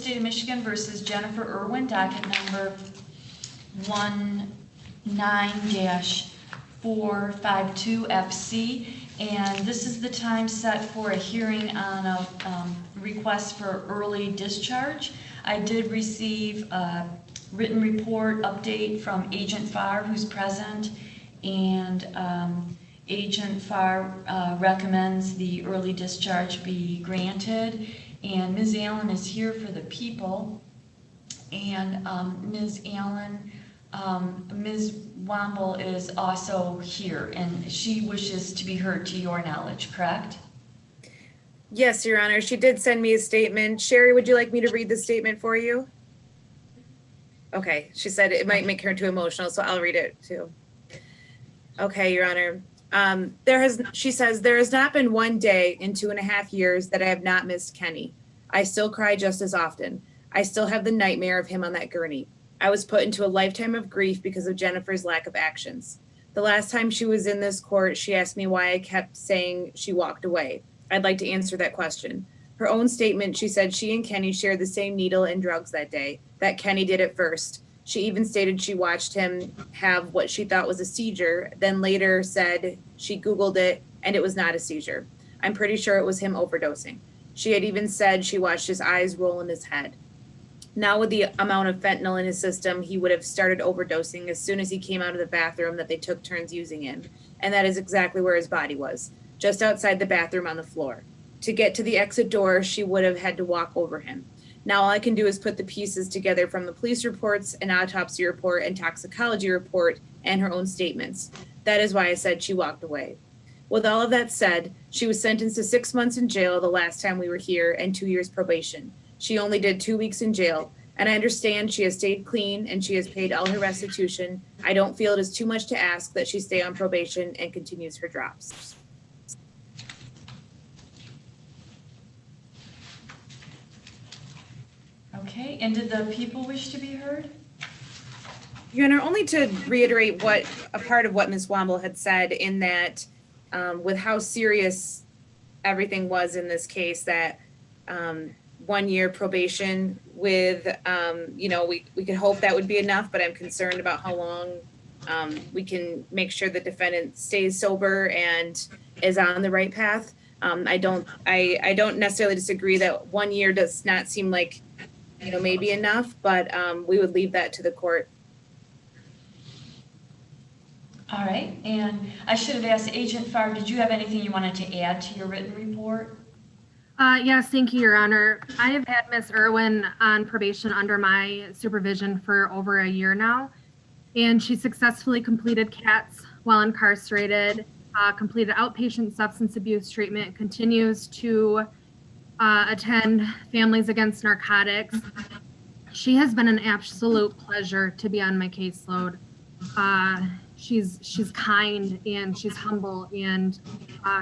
State of Michigan versus Jennifer Irwin, docket number 19-452FC. And this is the time set for a hearing on a request for early discharge. I did receive a written report update from Agent Farr, who's present, and Agent Farr recommends the early discharge be granted. And Ms. Allen is here for the people. And Ms. Allen, Ms. Womble is also here, and she wishes to be heard to your knowledge, correct? Yes, Your Honor. She did send me a statement. Sherry, would you like me to read the statement for you? Okay, she said it might make her too emotional, so I'll read it too. Okay, Your Honor. She says, there has not been one day in 2.5 years that I have not missed Kenny. I still cry just as often. I still have the nightmare of him on that gurney. I was put into a lifetime of grief because of Jennifer's lack of actions. The last time she was in this court, she asked me why I kept saying she walked away. I'd like to answer that question. Her own statement, she said she and Kenny shared the same needle and drugs that day, that Kenny did it first. She even stated she watched him have what she thought was a seizure, then later said she Googled it and it was not a seizure. I'm pretty sure it was him overdosing. She had even said she watched his eyes roll in his head. Now with the amount of fentanyl in his system, he would have started overdosing as soon as he came out of the bathroom that they took turns using in. And that is exactly where his body was, just outside the bathroom on the floor. To get to the exit door, she would have had to walk over him. Now all I can do is put the pieces together from the police reports, an autopsy report, and toxicology report, and her own statements. That is why I said she walked away. With all of that said, she was sentenced to 6 months in jail the last time we were here and 2 years probation. She only did 2 weeks in jail, and I understand she has stayed clean and she has paid all her restitution. I don't feel it is too much to ask that she stay on probation and continues her drops. Okay, and did the people wish to be heard? Your Honor, only to reiterate what a part of what Ms. Womble had said in that with how serious everything was in this case, that 1 year probation with, we could hope that would be enough, but I'm concerned about how long we can make sure the defendant stays sober and is on the right path. I don't necessarily disagree that 1 year does not seem like, maybe enough, but we would leave that to the court. All right, and I should have asked Agent Farr, did you have anything you wanted to add to your written report? Yes, thank you, Your Honor. I have had Ms. Irwin on probation under my supervision for over a year now, and she successfully completed CATS while incarcerated, completed outpatient substance abuse treatment, continues to attend Families Against Narcotics. She has been an absolute pleasure to be on my caseload. She's kind and she's humble and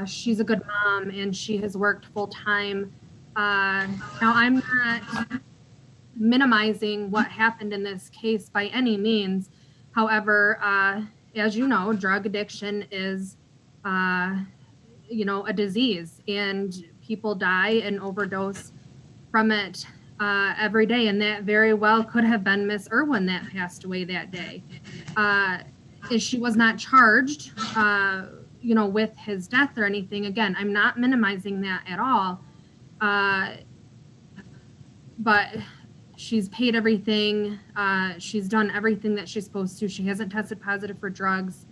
she's a good mom and she has worked full time. Now I'm not minimizing what happened in this case by any means. However, as you know, drug addiction is, a disease, and people die and overdose from it every day. And that very well could have been Miss Irwin that passed away that day. She was not charged, with his death or anything. Again, I'm not minimizing that at all. But she's paid everything. She's done everything that she's supposed to. She hasn't tested positive for drugs.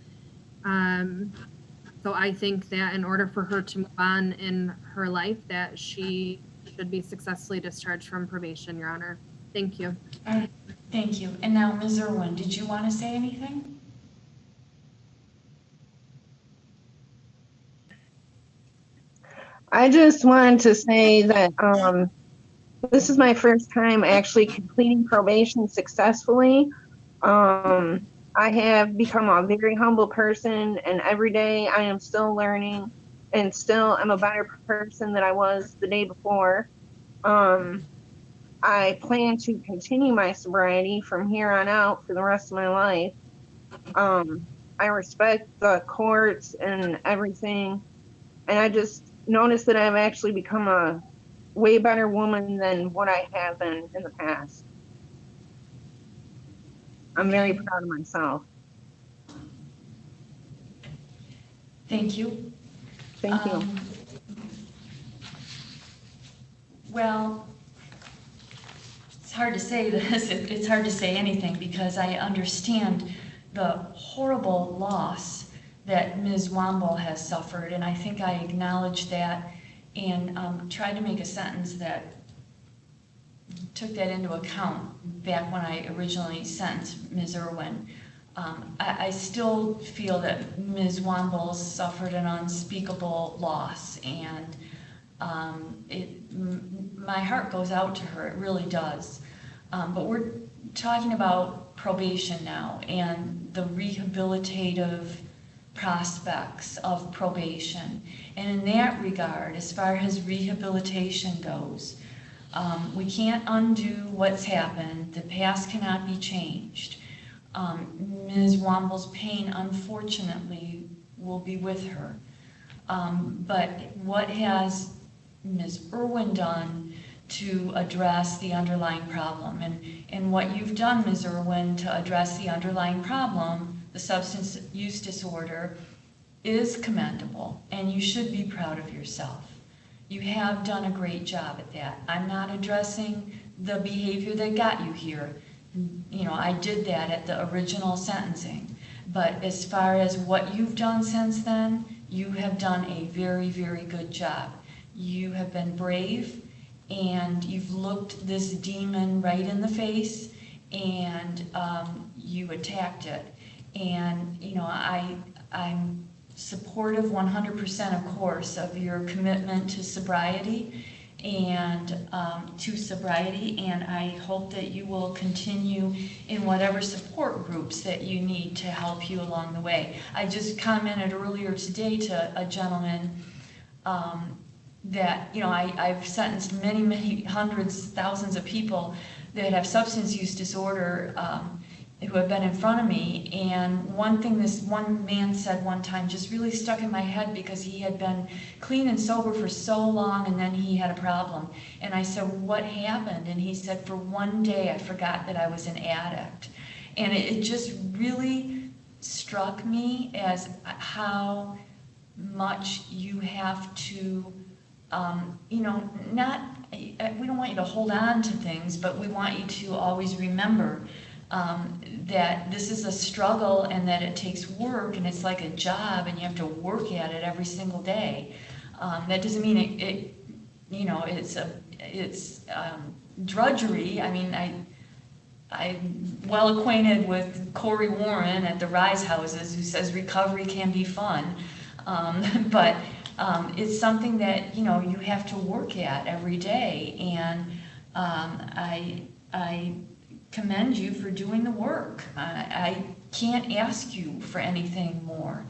So I think that in order for her to move on in her life, that she should be successfully discharged from probation, Your Honor. Thank you. All right, thank you. And now, Ms. Irwin, did you want to say anything? I just wanted to say that this is my first time actually completing probation successfully. I have become a very humble person, and every day I am still learning and still am a better person than I was the day before. I plan to continue my sobriety from here on out for the rest of my life. I respect the courts and everything, and I just noticed that I've actually become a way better woman than what I have been in the past. I'm very Okay. proud of myself. Thank you. Thank you. Well, it's hard to say this, it's hard to say anything because I understand the horrible loss that Ms. Womble has suffered, and I think I acknowledged that and tried to make a sentence that took that into account back when I originally sentenced Ms. Irwin. I still feel that Ms. Womble suffered an unspeakable loss, and my heart goes out to her, it really does. But we're talking about probation now and the rehabilitative prospects of probation. And in that regard, as far as rehabilitation goes, we can't undo what's happened. The past cannot be changed. Ms. Womble's pain, unfortunately, will be with her. But what has Ms. Irwin done to address the underlying problem? And what you've done, Ms. Irwin, to address the underlying problem, the substance use disorder, is commendable, and you should be proud of yourself. You have done a great job at that. I'm not addressing the behavior that got you here. You know, I did that at the original sentencing. But as far as what you've done since then, you have done a very, very good job. You have been brave, and you've looked this demon right in the face, and you attacked it. And, you know, I'm supportive 100%, of course, of your commitment to sobriety and I hope that you will continue in whatever support groups that you need to help you along the way. I just commented earlier today to a gentleman that, you know, I've sentenced many, many hundreds, thousands of people that have substance use disorder who have been in front of me, and one thing this one man said one time just really stuck in my head because he had been clean and sober for so long and then he had a problem. And I said, what happened? And he said, for one day I forgot that I was an addict. And it just really struck me as how much you have to, you know, we don't want you to hold on to things, but we want you to always remember that this is a struggle and that it takes work and it's like a job and you have to work at it every single day. That doesn't mean it you know, it's drudgery. I mean, I'm well acquainted with Corey Warren at the Rise Houses who says recovery can be fun. But it's something that, you know, you have to work at every day. And I commend you for doing the work. I can't ask you for anything more.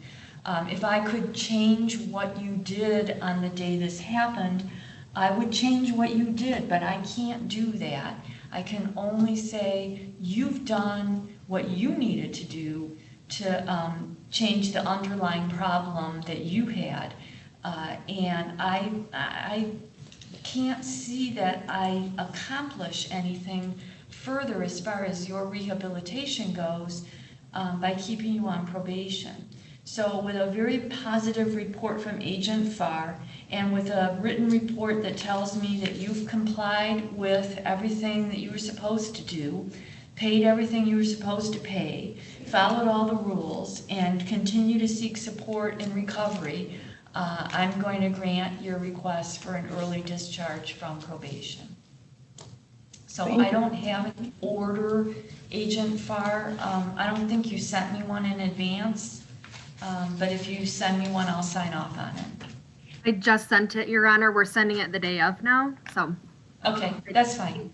If I could change what you did on the day this happened, I would change what you did, but I can't do that. I can only say you've done what you needed to do to change the underlying problem that you had. And I can't see that I accomplish anything further as far as your rehabilitation goes by keeping you on probation. So with a very positive report from Agent Farr and with a written report that tells me that you've complied with everything that you were supposed to do, paid everything you were supposed to pay, followed all the rules, and continue to seek support in recovery, I'm going to grant your request for an early discharge from probation. So I don't have an order, Agent Farr. I don't think you sent me one in advance, but if you send me one, I'll sign off on it. I just sent it, Your Honor. We're sending it the day of now, so. Okay, that's fine.